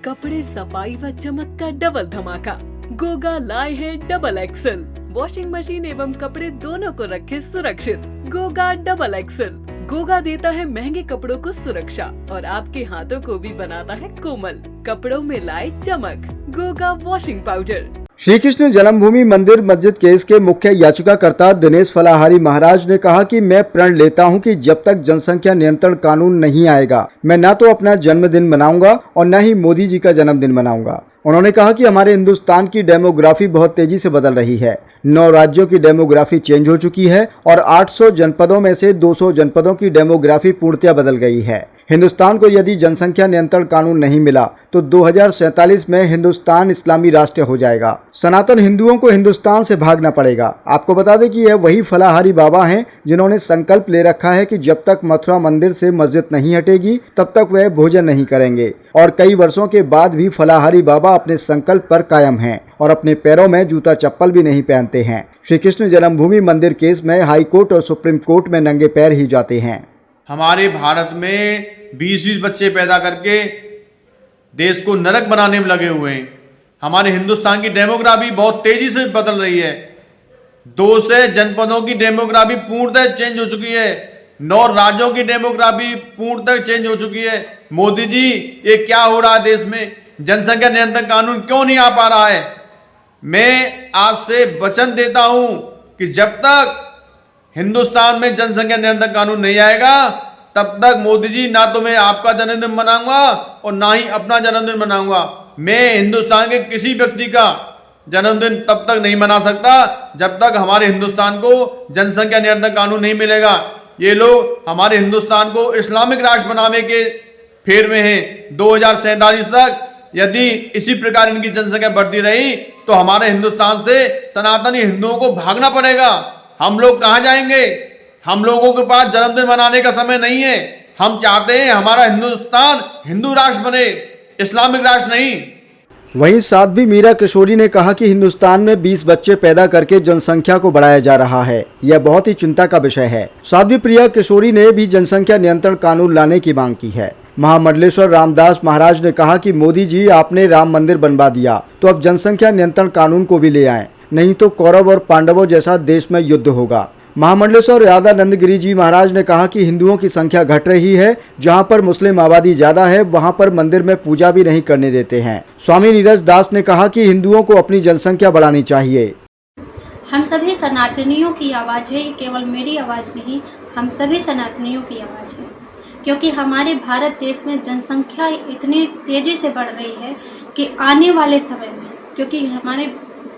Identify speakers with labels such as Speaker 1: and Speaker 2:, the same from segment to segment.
Speaker 1: कपड़े सफाई व चमक का डबल धमाका। गोगा लाए हैं डबल एक्सल। वॉशिंग मशीन एवं कपड़े दोनों को रखे सुरक्षित। Goga double axle. गोगा देता है महंगे कपड़ों को सुरक्षा और आपके हाथों को भी बनाता है कोमल। कपड़ों में लाए चमक। Goga washing powder.
Speaker 2: श्री कृष्ण जन्मभूमि मंदिर मस्जिद केस के मुख्य याचिकाकर्ता दिनेश फलाहारी महाराज ने कहा कि मैं प्रण लेता हूं कि जब तक जनसंख्या नियंत्रण कानून नहीं आएगा, मैं न तो अपना जन्मदिन मनाऊंगा और न ही मोदी जी का जन्मदिन मनाऊंगा। उन्होंने कहा कि हमारे हिंदुस्तान की डेमोग्राफी बहुत तेजी से बदल रही है। 9 राज्यों की डेमोग्राफी चेंज हो चुकी है और 800 जनपदों में से 200 जनपदों की डेमोग्राफी पूर्णतया बदल गई है। हिंदुस्तान को यदि जनसंख्या नियंत्रण कानून नहीं मिला तो 2047 में हिंदुस्तान इस्लामी राष्ट्र हो जाएगा। सनातन हिंदुओं को हिंदुस्तान से भागना पड़ेगा। आपको बता दें कि यह वही फलाहारी बाबा हैं जिन्होंने संकल्प ले रखा है कि जब तक मथुरा मंदिर से मस्जिद नहीं हटेगी तब तक वह भोजन नहीं करेंगे। और कई वर्षों के बाद भी फलाहारी बाबा अपने संकल्प पर कायम हैं और अपने पैरों में जूता चप्पल भी नहीं पहनते हैं। श्री कृष्ण जन्मभूमि मंदिर केस में हाई कोर्ट और सुप्रीम कोर्ट में नंगे पैर ही जाते हैं।
Speaker 3: हमारे भारत में 20-20 बच्चे पैदा करके देश को नरक बनाने में लगे हुए हैं। हमारे हिंदुस्तान की डेमोग्राफी बहुत तेजी से बदल रही है। 200 जनपदों की डेमोग्राफी पूर्णतः चेंज हो चुकी है। 9 राज्यों की डेमोग्राफी पूर्णतः चेंज हो चुकी है। मोदी जी, ये क्या हो रहा है देश में? जनसंख्या नियंत्रण कानून क्यों नहीं आ पा रहा है? मैं आज से वचन देता हूं कि जब तक हिंदुस्तान में जनसंख्या नियंत्रण कानून नहीं आएगा तब तक मोदी जी, ना तो मैं आपका जन्मदिन मनाऊंगा और ना ही अपना जन्मदिन मनाऊंगा। मैं हिंदुस्तान के किसी व्यक्ति का जन्मदिन तब तक नहीं मना सकता जब तक हमारे हिंदुस्तान को जनसंख्या नियंत्रण कानून नहीं मिलेगा। ये लोग हमारे हिंदुस्तान को इस्लामिक राष्ट्र बनाने के फेर में हैं। 2047 तक यदि इसी प्रकार इनकी जनसंख्या बढ़ती रही तो हमारे हिंदुस्तान से सनातनी हिंदुओं को भागना पड़ेगा। हम लोग कहाँ जाएंगे? हम लोगों के पास जन्मदिन मनाने का समय नहीं है। हम चाहते हैं हमारा हिंदुस्तान हिंदू राष्ट्र बने, इस्लामिक राष्ट्र नहीं।
Speaker 2: वहीं साध्वी मीरा किशोरी ने कहा कि हिंदुस्तान में 20 बच्चे पैदा करके जनसंख्या को बढ़ाया जा रहा है। यह बहुत ही चिंता का विषय है। साध्वी प्रिया किशोरी ने भी जनसंख्या नियंत्रण कानून लाने की मांग की है। महामंडलेश्वर रामदास महाराज ने कहा कि मोदी जी, आपने राम मंदिर बनवा दिया तो अब जनसंख्या नियंत्रण कानून को भी ले आएं, नहीं तो कौरव और पांडवों जैसा देश में युद्ध होगा। महामंडलेश्वर राधानंद गिरी जी महाराज ने कहा कि हिंदुओं की संख्या घट रही है। जहां पर मुस्लिम आबादी ज्यादा है वहां पर मंदिर में पूजा भी नहीं करने देते हैं। स्वामी नीरज दास ने कहा कि हिंदुओं को अपनी जनसंख्या बढ़ानी चाहिए।
Speaker 4: हम सभी सनातनियों की आवाज़ है, केवल मेरी आवाज़ नहीं, हम सभी सनातनियों की आवाज़ है। क्योंकि हमारे भारत देश में जनसंख्या इतनी तेज़ी से बढ़ रही है कि आने वाले समय में, क्योंकि हमारे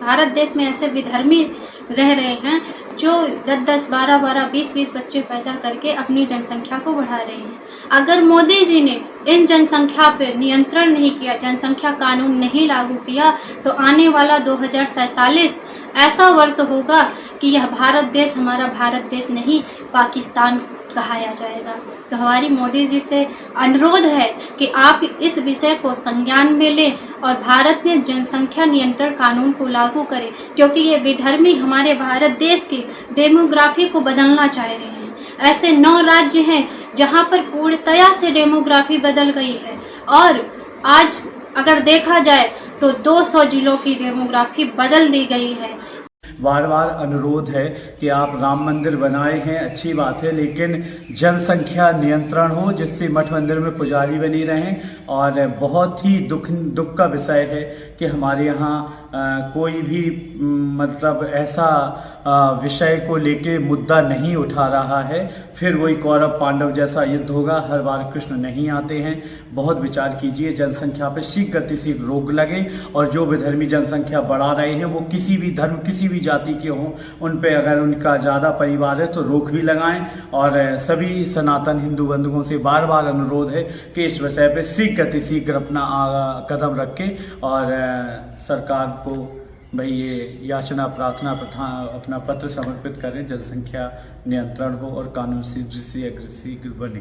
Speaker 4: भारत देश में ऐसे विधर्मी रह रहे हैं जो 10-10, 12-12, 20-20 बच्चे पैदा करके अपनी जनसंख्या को बढ़ा रहे हैं। अगर मोदी जी ने इन जनसंख्या पर नियंत्रण नहीं किया, जनसंख्या कानून नहीं लागू किया, तो आने वाला 2047 ऐसा वर्ष होगा कि यह भारत देश हमारा भारत देश नहीं, पाकिस्तान कहाया जाएगा। तो हमारी मोदी जी से अनुरोध है कि आप इस विषय को संज्ञान में लें और भारत में जनसंख्या नियंत्रण कानून को लागू करें, क्योंकि ये विधर्मी हमारे भारत देश की डेमोग्राफी को बदलना चाह रहे हैं। ऐसे 9 राज्य हैं जहां पर पूर्णतया से डेमोग्राफी बदल गई है और आज अगर देखा जाए तो 200 जिलों की डेमोग्राफी बदल दी गई है।
Speaker 5: बार बार अनुरोध है कि आप राम मंदिर बनाए हैं, अच्छी बात है, लेकिन जनसंख्या नियंत्रण हो जिससे मठ मंदिर में पुजारी बनी रहें। और बहुत ही दुख का विषय है कि हमारे यहाँ कोई भी मतलब ऐसा विषय को लेके मुद्दा नहीं उठा रहा है। फिर वही कौरव पांडव जैसा युद्ध होगा। हर बार कृष्ण नहीं आते हैं। बहुत विचार कीजिए, जनसंख्या पर शीघ्र गति से रोक लगे और जो विधर्मी जनसंख्या बढ़ा रहे हैं वो किसी भी धर्म, किसी भी जाति के हों, उन पे अगर उनका ज़्यादा परिवार है तो रोक भी लगाएं। और सभी सनातन हिंदू बंधुओं से बार बार अनुरोध है कि इस विषय पे शीघ्र अपना कदम रखें और सरकार को भाई ये याचना प्रार्थना अपना पत्र समर्पित करें, जनसंख्या नियंत्रण हो और कानून शीघ्र बने।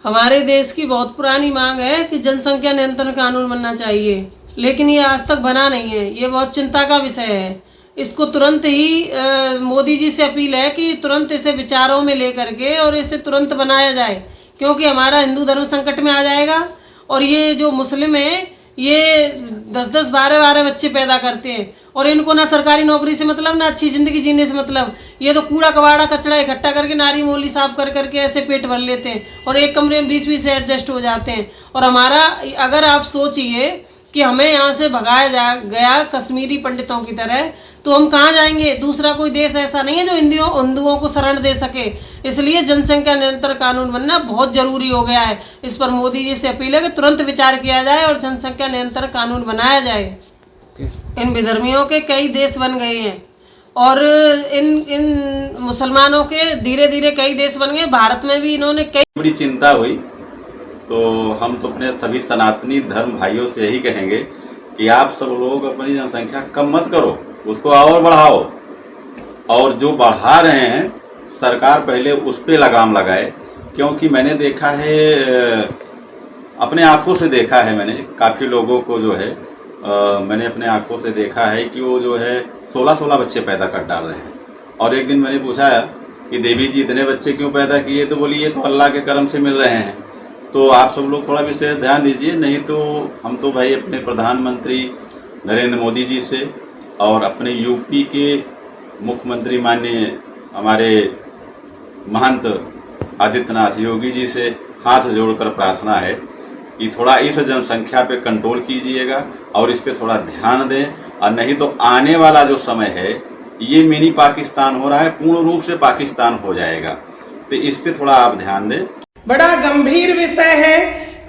Speaker 6: हमारे देश की बहुत पुरानी मांग है कि जनसंख्या नियंत्रण कानून बनना चाहिए, लेकिन ये आज तक बना नहीं है। ये बहुत चिंता का विषय है। इसको तुरंत ही मोदी जी से अपील है कि तुरंत इसे विचारों में लेकर के और इसे तुरंत बनाया जाए, क्योंकि हमारा हिंदू धर्म संकट में आ जाएगा और ये जो मुस्लिम है ये 10-10, 12-12 बच्चे पैदा करते हैं और इनको ना सरकारी नौकरी से मतलब ना अच्छी जिंदगी जीने से मतलब। ये तो कूड़ा कबाड़ा कचड़ा इकट्ठा करके नारी मोली साफ कर करके ऐसे पेट भर लेते हैं और एक कमरे में 20-20 से एडजस्ट हो जाते हैं। और हमारा, अगर आप सोचिए कि हमें यहाँ से भगाया गया कश्मीरी पंडितों की तरह, तो हम कहाँ जाएंगे? दूसरा कोई देश ऐसा नहीं है जो हिंदुओं को शरण दे सके। इसलिए जनसंख्या नियंत्रण कानून बनना बहुत जरूरी हो गया है। इस पर मोदी जी से अपील है कि तुरंत विचार किया जाए और जनसंख्या नियंत्रण कानून बनाया जाए। इन विधर्मियों के कई देश बन गए हैं और इन मुसलमानों के धीरे धीरे कई देश बन गए। भारत में भी इन्होंने कई
Speaker 7: बड़ी चिंता हुई। तो हम तो अपने सभी सनातनी धर्म भाइयों से यही कहेंगे कि आप सब लोग अपनी जनसंख्या कम मत करो, उसको और बढ़ाओ। और जो बढ़ा रहे हैं सरकार पहले उस पे लगाम लगाए, क्योंकि मैंने देखा है, अपने आंखों से देखा है मैंने काफ़ी लोगों को जो है मैंने अपने आंखों से देखा है कि वो जो है 16-16 बच्चे पैदा कर डाल रहे हैं। और एक दिन मैंने पूछा कि देवी जी इतने बच्चे क्यों पैदा किए, तो बोली ये तो अल्लाह के करम से मिल रहे हैं। तो आप सब लोग थोड़ा विशेष ध्यान दीजिए, नहीं तो हम तो भाई अपने प्रधानमंत्री नरेंद्र मोदी जी से और अपने यूपी के मुख्यमंत्री माननीय हमारे महंत आदित्यनाथ योगी जी से हाथ जोड़कर प्रार्थना है कि थोड़ा इस जनसंख्या पे कंट्रोल कीजिएगा और इस पे थोड़ा ध्यान दें। और नहीं तो आने वाला जो समय है ये मिनी पाकिस्तान हो रहा है, पूर्ण रूप से पाकिस्तान हो जाएगा। तो इस पे थोड़ा आप ध्यान दें।
Speaker 8: बड़ा गंभीर विषय है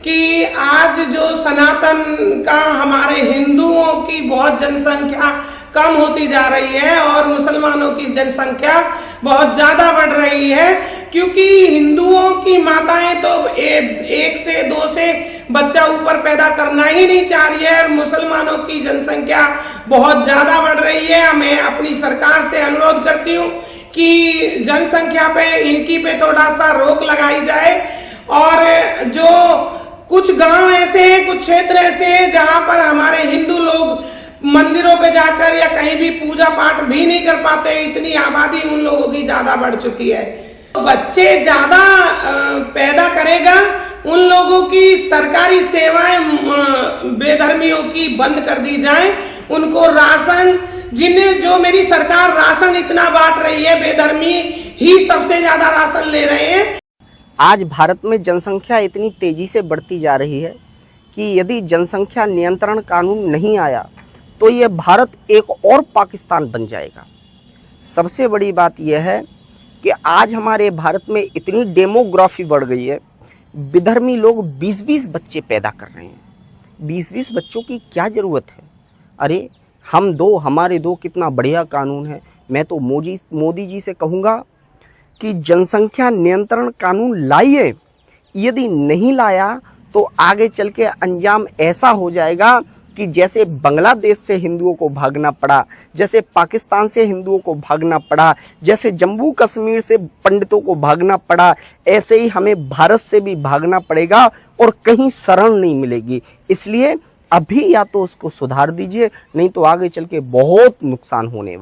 Speaker 8: कि आज जो सनातन का हमारे हिंदुओं की बहुत जनसंख्या कम होती जा रही है और मुसलमानों की जनसंख्या बहुत ज्यादा बढ़ रही है, क्योंकि हिंदुओं की माताएं तो 1 से 2 से बच्चा ऊपर पैदा करना ही नहीं चाह रही है और मुसलमानों की जनसंख्या बहुत ज्यादा बढ़ रही है। मैं अपनी सरकार से अनुरोध करती हूँ कि जनसंख्या पे इनकी पे थोड़ा सा रोक लगाई जाए। और जो कुछ गांव ऐसे हैं, कुछ क्षेत्र ऐसे हैं जहां पर हमारे हिंदू लोग मंदिरों पे जाकर या कहीं भी पूजा पाठ भी नहीं कर पाते, इतनी आबादी उन लोगों की ज्यादा बढ़ चुकी है। तो बच्चे ज्यादा पैदा करेगा, उन लोगों की सरकारी सेवाएं बेधर्मियों की बंद कर दी जाए, उनको राशन, जो मेरी सरकार राशन इतना बांट रही है, बेधर्मी ही सबसे ज्यादा राशन ले रहे हैं।
Speaker 9: आज भारत में जनसंख्या इतनी तेजी से बढ़ती जा रही है कि यदि जनसंख्या नियंत्रण कानून नहीं आया तो ये भारत एक और पाकिस्तान बन जाएगा। सबसे बड़ी बात यह है कि आज हमारे भारत में इतनी डेमोग्राफी बढ़ गई है, विधर्मी लोग 20-20 बच्चे पैदा कर रहे हैं। 20-20 बच्चों की क्या ज़रूरत है? अरे हम दो, हमारे दो, कितना बढ़िया कानून है। मैं तो मोदी जी से कहूँगा कि जनसंख्या नियंत्रण कानून लाइए। यदि नहीं लाया तो आगे चल के अंजाम ऐसा हो जाएगा कि जैसे बांग्लादेश से हिंदुओं को भागना पड़ा, जैसे पाकिस्तान से हिंदुओं को भागना पड़ा, जैसे जम्मू कश्मीर से पंडितों को भागना पड़ा, ऐसे ही हमें भारत से भी भागना पड़ेगा और कहीं शरण नहीं मिलेगी। इसलिए अभी या तो उसको सुधार दीजिए, नहीं तो आगे चल के बहुत नुकसान होने वाला।